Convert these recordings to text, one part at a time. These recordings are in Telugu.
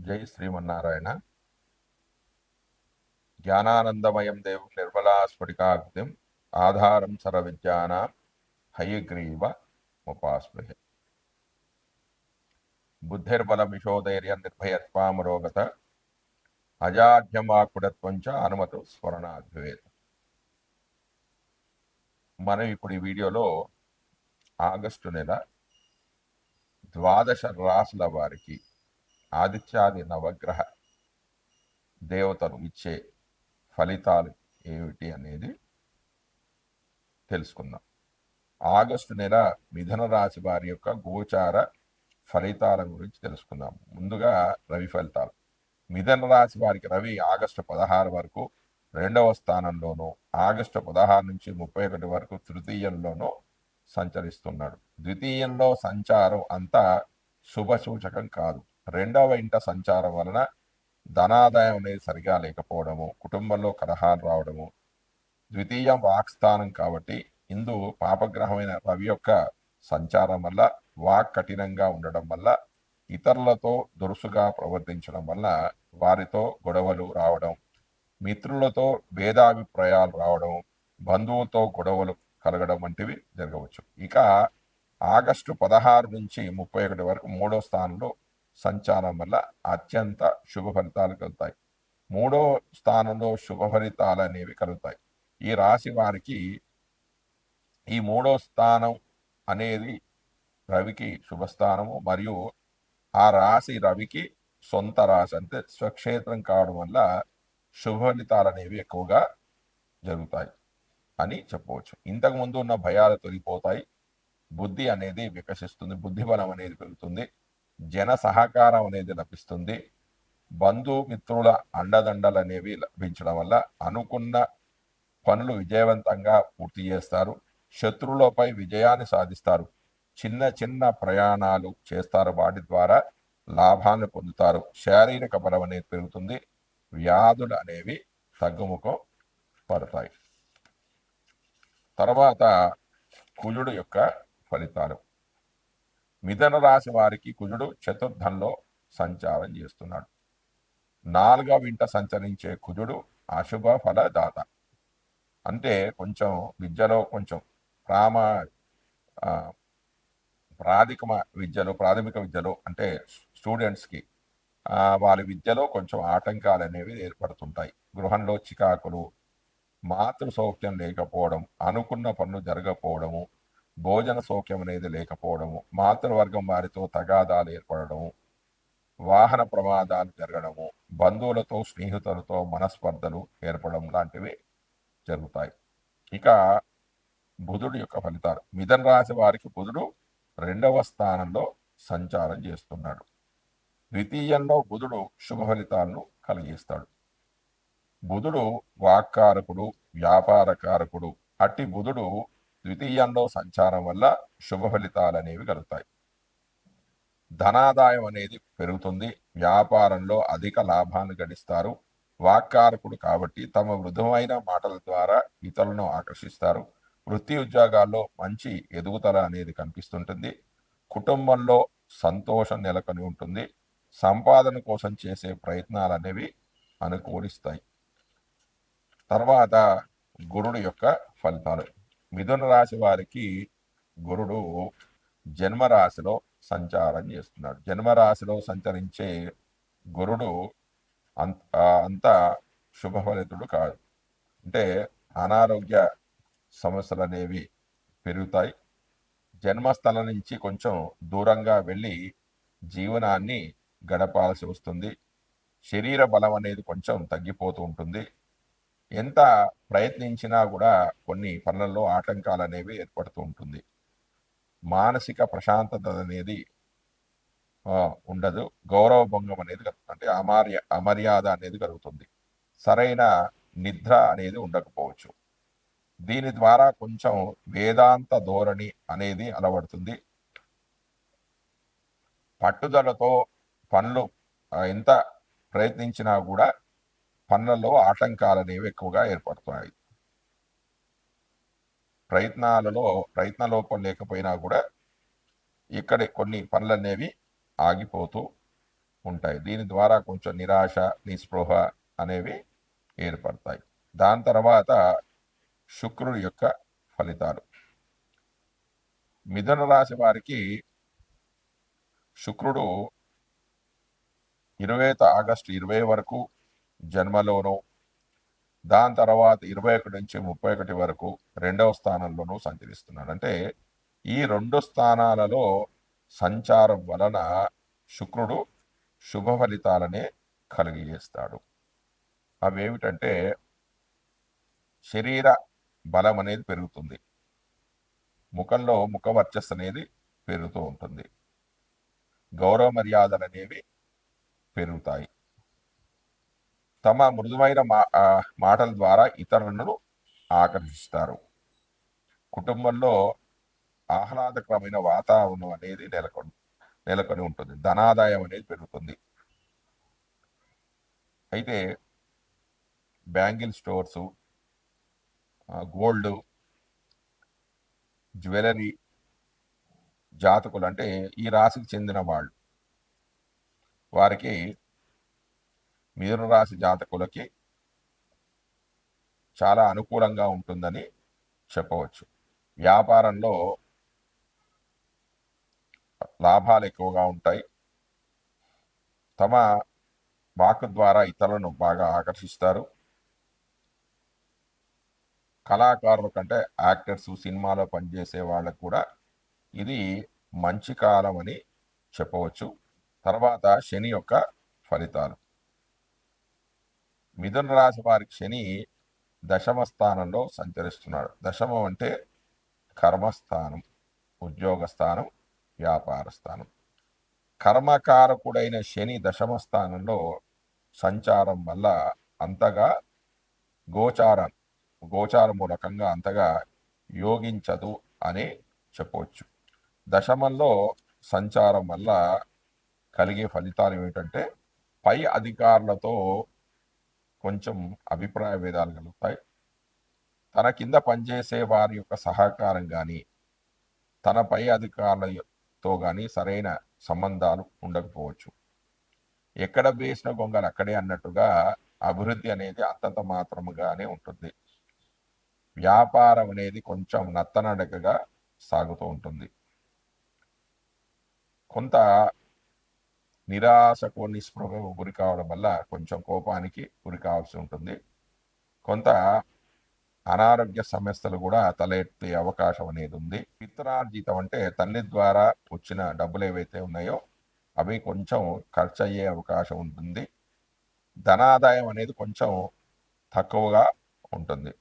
జై శ్రీమన్నారాయణ. జ్ఞానానందమయం దేవం నిర్మలాస్ఫటికాగ్నిం ఆధారం సర్వ విద్యానాం హయగ్రీవ ముపాస్మహే. బుద్ధిర్బలమిషోధైర్యం నిర్భయత్వామరోగత అజాఢ్యమాకుడత్వం చ అనుమతు స్మరణాద్భవేత్. మనం ఇప్పుడు ఈ వీడియోలో ఆగస్టు నెల ద్వాదశ రాసుల వారికి ఆదిత్యాది నవగ్రహ దేవతలు ఇచ్చే ఫలితాలు ఏమిటి అనేది తెలుసుకుందాం. ఆగస్టు నెల మిథున రాశి వారి యొక్క గోచార ఫలితాల గురించి తెలుసుకుందాం. ముందుగా రవి ఫలితాలు. మిథున రాశి వారికి రవి ఆగస్టు 16 వరకు 2వ స్థానంలోనూ, ఆగస్టు 16 నుంచి 31 వరకు తృతీయంలోనూ సంచరిస్తున్నాడు. ద్వితీయంలో సంచారం అంతా శుభసూచకం కాదు. 2వ ఇంట సంచారం వలన ధనాదాయం అనేది సరిగా లేకపోవడము, కుటుంబంలో కలహాలు రావడము. ద్వితీయం వాక్స్థానం కాబట్టి ఇందు పాపగ్రహమైన రవి యొక్క సంచారం వల్ల వాక్ కఠినంగా ఉండడం వల్ల, ఇతరులతో దురుసుగా ప్రవర్తించడం వల్ల వారితో గొడవలు రావడం, మిత్రులతో భేదాభిప్రాయాలు రావడం, బంధువులతో గొడవలు కలగడం వంటివి జరగవచ్చు. ఇక ఆగస్టు 16 నుంచి 31 వరకు 3వ స్థానంలో సంచారం వల్ల అత్యంత శుభ ఫలితాలు కలుగుతాయి. 3వ స్థానంలో శుభ ఫలితాలు అనేవి కలుగుతాయి. ఈ రాశి వారికి ఈ 3వ స్థానం అనేది రవికి శుభస్థానము, మరియు ఆ రాశి రవికి సొంత రాశి అంటే స్వక్షేత్రం కావడం వల్ల శుభ ఫలితాలు అనేవి ఎక్కువగా జరుగుతాయి అని చెప్పవచ్చు. ఇంతకుముందు ఉన్న భయాలు తొలగిపోతాయి, బుద్ధి అనేది వికసిస్తుంది, బుద్ధి బలం అనేది పెరుగుతుంది, జన సహకారం అనేది లభిస్తుంది, బంధుమిత్రుల అండదండలు అనేవి లభించడం వల్ల అనుకున్న పనులు విజయవంతంగా పూర్తి చేస్తారు, శత్రువులపై విజయాన్ని సాధిస్తారు, చిన్న చిన్న ప్రయాణాలు చేస్తారు, వాటి ద్వారా లాభాలను పొందుతారు, శారీరక బలం అనేది పెరుగుతుంది, వ్యాధులు అనేవి తగ్గుముఖం పడతాయి. తర్వాత కుజుడు యొక్క ఫలితాలు. మిథున రాశి వారికి కుజుడు చతుర్థంలో సంచారం చేస్తున్నాడు. 4వ ఇంట సంచరించే కుజుడు అశుభ ఫలదాత. అంటే కొంచెం విద్యలో కొంచెం ప్రాథమిక విద్యలో అంటే స్టూడెంట్స్కి వారి విద్యలో కొంచెం ఆటంకాలు అనేవి ఏర్పడుతుంటాయి. గృహంలో చికాకులు, మాతృ సౌఖ్యం లేకపోవడం, అనుకున్న పనులు జరగకపోవడము, భోజన సౌఖ్యం అనేది లేకపోవడము, మాతృవర్గం వారితో తగాదాలు ఏర్పడము, వాహన ప్రమాదాలు జరగడము, బంధువులతో స్నేహితులతో మనస్పర్ధలు ఏర్పడడం లాంటివి జరుగుతాయి. ఇక బుధుడు యొక్క ఫలితాలు. మిథున రాశి వారికి బుధుడు 2వ స్థానంలో సంచారం చేస్తున్నాడు. ద్వితీయంలో బుధుడు శుభ ఫలితాలను కలిగిస్తాడు. బుధుడు వాక్కారకుడు, వ్యాపారకారకుడు. అట్టి బుధుడు ద్వితీయంలో సంచారం వల్ల శుభ ఫలితాలు అనేవి కలుగుతాయి. ధనాదాయం అనేది పెరుగుతుంది, వ్యాపారంలో అధిక లాభాన్ని గడిస్తారు. వాక్కారకుడు కాబట్టి తమ మృదువైన మాటల ద్వారా ఇతరులను ఆకర్షిస్తారు. వృత్తి ఉద్యోగాల్లో మంచి ఎదుగుదల అనేది కనిపిస్తుంటుంది. కుటుంబంలో సంతోషం నెలకొని ఉంటుంది. సంపాదన కోసం చేసే ప్రయత్నాలు అనేవి అనుకూలిస్తాయి. తర్వాత గురుడు యొక్క ఫలితాలు. మిథున రాశి వారికి గురుడు జన్మరాశిలో సంచారం చేస్తున్నాడు. జన్మరాశిలో సంచరించే గురుడు అంత శుభఫలితుడు కాదు. అంటే అనారోగ్య సమస్యలు అనేవి పెరుగుతాయి. జన్మస్థలం నుంచి కొంచెం దూరంగా వెళ్ళి జీవనాన్ని గడపాల్సి వస్తుంది. శరీర బలం అనేది కొంచెం తగ్గిపోతూ ఉంటుంది. ఎంత ప్రయత్నించినా కూడా కొన్ని పనులలో ఆటంకాలు అనేవి ఏర్పడుతూ ఉంటుంది. మానసిక ప్రశాంతత అనేది ఉండదు. గౌరవ భంగం అనేది కలుగుతుంది. అంటే అమర్యాద అనేది కలుగుతుంది. సరైన నిద్ర అనేది ఉండకపోవచ్చు. దీని ద్వారా కొంచెం వేదాంత ధోరణి అనేది అలవడుతుంది. పట్టుదలతో పనులు ఎంత ప్రయత్నించినా కూడా పనులలో ఆటంకాలు అనేవి ఎక్కువగా ఏర్పడుతున్నాయి. ప్రయత్న లోపం లేకపోయినా కూడా ఇక్కడ కొన్ని పనులు అనేవి ఆగిపోతూ ఉంటాయి. దీని ద్వారా కొంచెం నిరాశ, నిస్పృహ అనేవి ఏర్పడతాయి. దాని తర్వాత శుక్రుడి యొక్క ఫలితాలు. మిథున రాశి వారికి శుక్రుడు 20 ఆగస్టు 20 వరకు జన్మలోనూ, దాని తర్వాత 21 నుంచి 31 వరకు 2వ స్థానంలోనూ సంచరిస్తున్నాడు. అంటే ఈ 2 స్థానాలలో సంచారం వలన శుక్రుడు శుభ ఫలితాలనే కలిగజేస్తాడు. అవి ఏమిటంటే శరీర బలం అనేది పెరుగుతుంది, ముఖంలో ముఖ వర్చస్సు అనేది పెరుగుతూ ఉంటుంది, గౌరవ మర్యాదలు అనేవి పెరుగుతాయి, తమ మృదువైన మాటల ద్వారా ఇతరులను ఆకర్షిస్తారు, కుటుంబంలో ఆహ్లాదకరమైన వాతావరణం అనేది నెలకొని ఉంటుంది, ధనాదాయం అనేది పెరుగుతుంది. అయితే బ్యాంగిల్ స్టోర్సు, గోల్డ్, జ్యువెలరీ జాతకులు అంటే ఈ రాశికి చెందిన వాళ్ళు, వారికి మిథున రాశి జాతకులకి చాలా అనుకూలంగా ఉంటుందని చెప్పవచ్చు. వ్యాపారంలో లాభాలు ఎక్కువగా ఉంటాయి, తమ వాక్ ద్వారా ఇతరులను బాగా ఆకర్షిస్తారు, కళాకారుల కంటే యాక్టర్స్, సినిమాలో పనిచేసే వాళ్ళకు కూడా ఇది మంచి కాలం అని చెప్పవచ్చు. తర్వాత శని యొక్క ఫలితాలు. మిథున రాశి వారికి శని దశమ స్థానంలో సంచరిస్తున్నాడు. దశమం అంటే కర్మస్థానం, ఉద్యోగ స్థానం, వ్యాపార స్థానం. కర్మకారకుడైన శని దశమ స్థానంలో సంచారం వల్ల అంతగా గోచార మూలకంగా అంతగా యోగించదు అని చెప్పవచ్చు. దశమంలో సంచారం వల్ల కలిగే ఫలితాలు ఏమిటంటే పై అధికారులతో కొంచెం అభిప్రాయ భేదాలు కలుగుతాయి, తన కింద పనిచేసే వారి యొక్క సహకారం కానీ, తన పై అధికారులతో కానీ సరైన సంబంధాలు ఉండకపోవచ్చు. ఎక్కడ వేసిన గొంగలు అక్కడే అన్నట్టుగా అభివృద్ధి అనేది అంతంత మాత్రముగానే ఉంటుంది. వ్యాపారం అనేది కొంచెం నత్తనడకగా సాగుతూ ఉంటుంది. కొంత నిరాశకు, నిస్పృహకు గురి కావడం వల్ల కొంచెం కోపానికి గురి కావాల్సి ఉంటుంది. కొంత అనారోగ్య సమస్యలు కూడా తల ఎత్తే అవకాశం అనేది ఉంది. పిత్రార్జితం అంటే తల్లి ద్వారా వచ్చిన డబ్బులు ఏవైతే ఉన్నాయో అవి కొంచెం ఖర్చు అయ్యే అవకాశం ఉంటుంది. ధనాదాయం అనేది కొంచెం తక్కువగా ఉంటుంది.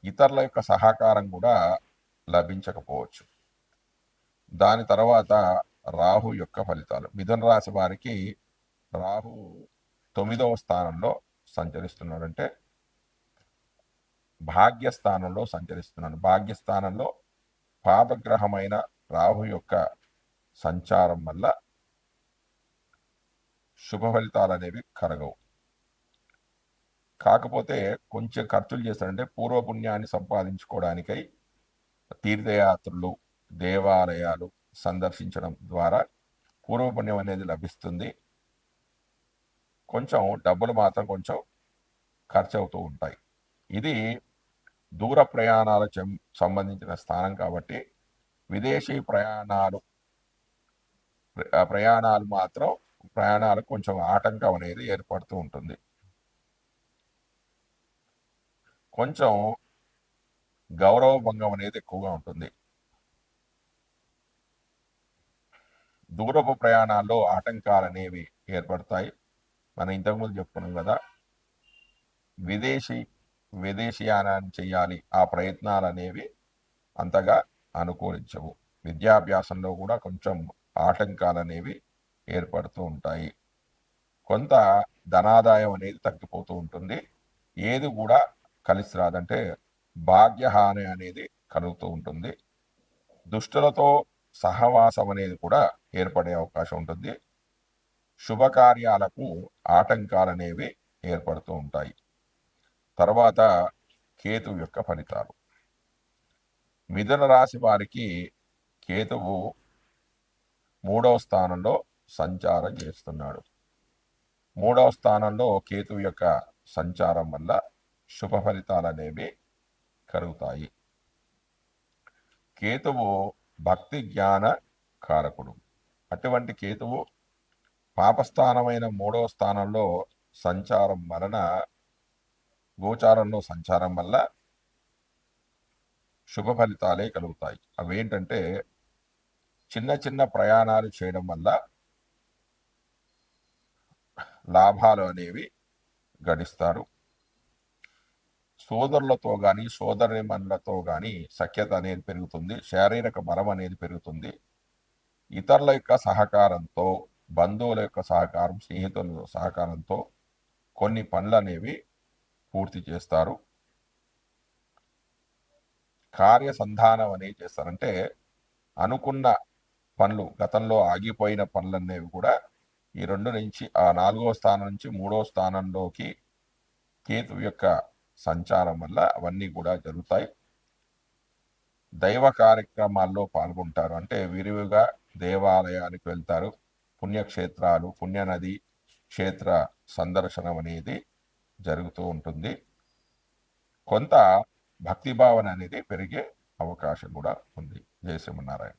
ఇతరుల యొక్క సహకారం కూడా లభించకపోవచ్చు. దాని తర్వాత రాహు యొక్క ఫలితాలు. మిథున రాశి వారికి రాహు 9వ స్థానంలో సంచరిస్తున్నాడంటే భాగ్యస్థానంలో సంచరిస్తున్నాడు. భాగ్యస్థానంలో పాపగ్రహమైన రాహు యొక్క సంచారం వల్ల శుభ ఫలితాలు అనేవి కలగవు. కాకపోతే కొంచెం ఖర్చులు చేస్తాడంటే పూర్వపుణ్యాన్ని సంపాదించుకోవడానికై తీర్థయాత్రలు, దేవాలయాలు సందర్శించడం ద్వారా పూర్వపుణ్యం అనేది లభిస్తుంది. కొంచెం డబ్బులు మాత్రం కొంచెం ఖర్చు అవుతూ ఉంటాయి. ఇది దూర ప్రయాణాలకు సంబంధించిన స్థానం కాబట్టి విదేశీ ప్రయాణాలకు కొంచెం ఆటంకం అనేది ఏర్పడుతూ ఉంటుంది. కొంచెం గౌరవ భంగం అనేది ఎక్కువగా ఉంటుంది. దూరపు ప్రయాణాల్లో ఆటంకాలు అనేవి ఏర్పడతాయి. మనం ఇంతకుముందు చెప్పుకున్నాం కదా, విదేశీయానాన్ని చేయాలి, ఆ ప్రయత్నాలు అనేవి అంతగా అనుకూలించవు. విద్యాభ్యాసంలో కూడా కొంచెం ఆటంకాలు అనేవి ఏర్పడుతూ ఉంటాయి. కొంత ధనాదాయం అనేది తగ్గిపోతూ ఉంటుంది. ఏది కూడా కలిసి రాదంటే భాగ్యహాని అనేది కలుగుతూ ఉంటుంది. దుష్టులతో సహవాసం అనేది కూడా ఏర్పడే అవకాశం ఉంటుంది. శుభకార్యాలకు ఆటంకాలు అనేవి ఏర్పడుతూ ఉంటాయి. తర్వాత కేతువు యొక్క ఫలితాలు. మిథున రాశి వారికి కేతువు మూడవ స్థానంలో సంచారం చేస్తున్నాడు. మూడవ స్థానంలో కేతువు యొక్క సంచారం వల్ల శుభ ఫలితాలు అనేవి కలుగుతాయి. కేతువు భక్తి జ్ఞాన కారకుడు. అటువంటి కేతువు పాపస్థానమైన మూడవ స్థానంలో సంచారం వలన, గోచారంలో సంచారం వల్ల శుభ ఫలితాలే కలుగుతాయి. అవేంటంటే చిన్న చిన్న ప్రయాణాలు చేయడం వల్ల లాభాలు అనేవి గడిస్తారు. సోదరులతో కానీ సోదరిమణులతో కానీ సఖ్యత అనేది పెరుగుతుంది. శారీరక బలం అనేది పెరుగుతుంది. ఇతరుల యొక్క సహకారంతో, బంధువుల యొక్క సహకారం, స్నేహితుల సహకారంతో కొన్ని పనులు అనేవి పూర్తి చేస్తారు. కార్యసంధానం అనేది చేస్తారంటే అనుకున్న పనులు, గతంలో ఆగిపోయిన పనులనేవి కూడా ఈ 2 నుంచి ఆ 4వ స్థానం నుంచి 3వ స్థానంలోకి కేతు యొక్క సంచారం వల్ల అవన్నీ కూడా జరుగుతాయి. దైవ కార్యక్రమాల్లో పాల్గొంటారు. అంటే విరివిగా దేవాలయానికి వెళ్తారు. పుణ్యక్షేత్రాలు, పుణ్యనది క్షేత్ర సందర్శనం అనేది జరుగుతూ ఉంటుంది. కొంత భక్తిభావన అనేది పెరిగే అవకాశం కూడా ఉంది. జయ శ్రీమన్నారాయణ.